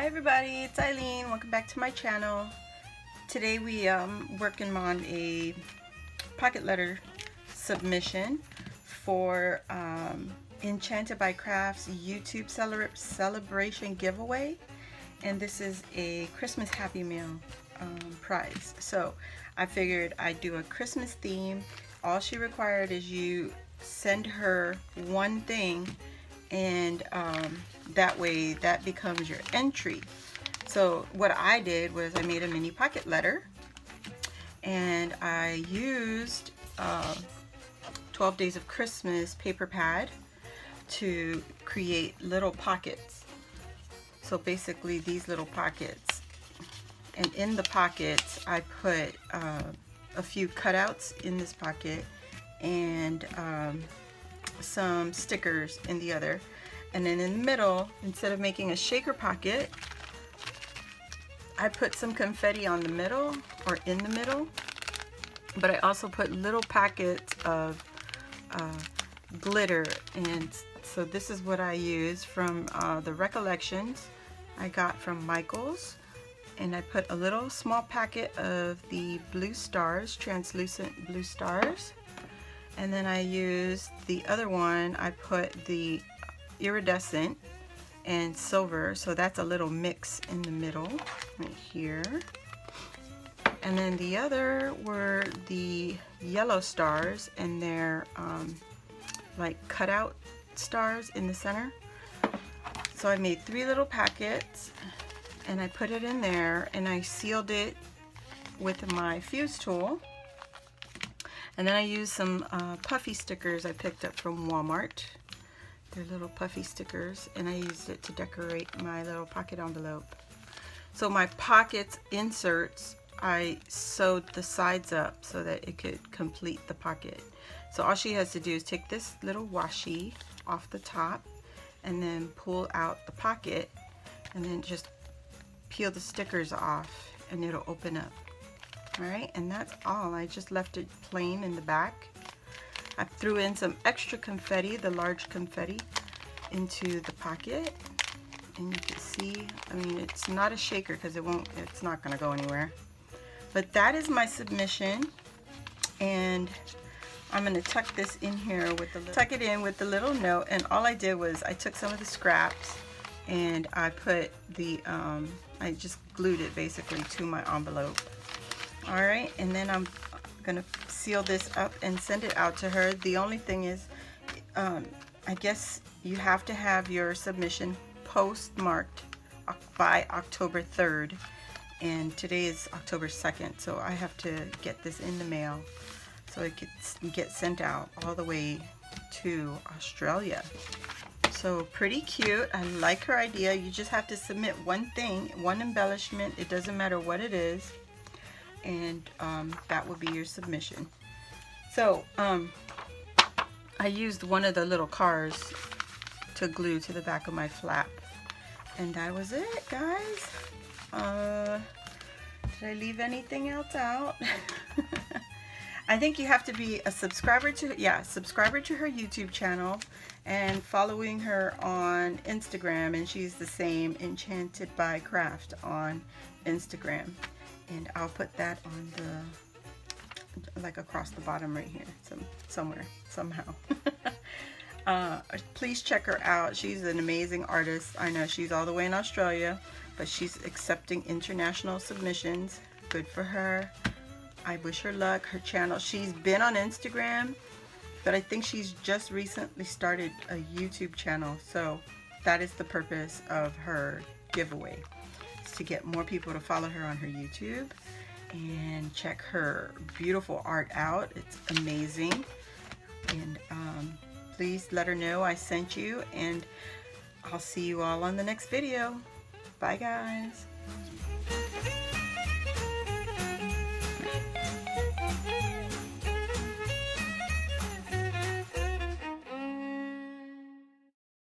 Hi everybody, it's Eileen. Welcome back to my channel. Today we working on a pocket letter submission for Enchanted by Crafts YouTube celebration giveaway, and this is a Christmas Happy Meal prize. So I figured I'd do a Christmas theme. All she required is you send her one thing, and that way that becomes your entry. So what I did was I made a mini pocket letter, and I used 12 Days of Christmas paper pad to create little pockets. So basically these little pockets, and in the pockets I put a few cutouts in this pocket and some stickers in the other. And then in the middle, instead of making a shaker pocket, I put some confetti on the middle, or in the middle, but I also put little packets of glitter. And so this is what I use from the Recollections I got from Michael's, and I put a little small packet of the blue stars, translucent blue stars, and then I used the other one, I put the iridescent and silver, so that's a little mix in the middle right here. And then the other were the yellow stars, and they're like cutout stars in the center. So I made 3 little packets and I put it in there, and I sealed it with my fuse tool. And then I used some puffy stickers I picked up from Walmart. They're little puffy stickers, and I used it to decorate my little pocket envelope. So my pockets inserts, I sewed the sides up so that it could complete the pocket. So all she has to do is take this little washi off the top and then pull out the pocket, and then just peel the stickers off and it'll open up. Alright, and that's all. I just left it plain in the back. I threw in some extra confetti, the large confetti, into the pocket, and you can see, I mean, it's not a shaker because it's not going to go anywhere. But that is my submission, and I'm going to tuck this in here with tuck it in with the little note. And all I did was I took some of the scraps and I put the I just glued it basically to my envelope. All right, and then I'm gonna seal this up and send it out to her. The only thing is, I guess you have to have your submission postmarked by October 3rd, and today is October 2nd, so I have to get this in the mail so it gets sent out all the way to Australia. So pretty cute. I like her idea. You just have to submit one thing, one embellishment. It doesn't matter what it is, and that will be your submission. So I used one of the little cars to glue to the back of my flap, and that was it, guys. Did I leave anything else out? I think you have to be a subscriber to her YouTube channel and following her on Instagram, and she's the same, Enchanted by Craft on Instagram. And I'll put that on the, like across the bottom right here, somewhere, somehow. Please check her out. She's an amazing artist. I know she's all the way in Australia, but she's accepting international submissions. Good for her. I wish her luck. Her channel, she's been on Instagram, but I think she's just recently started a YouTube channel. So that is the purpose of her giveaway, to get more people to follow her on her YouTube and check her beautiful art out. It's amazing. And please let her know I sent you, and I'll see you all on the next video. Bye, guys.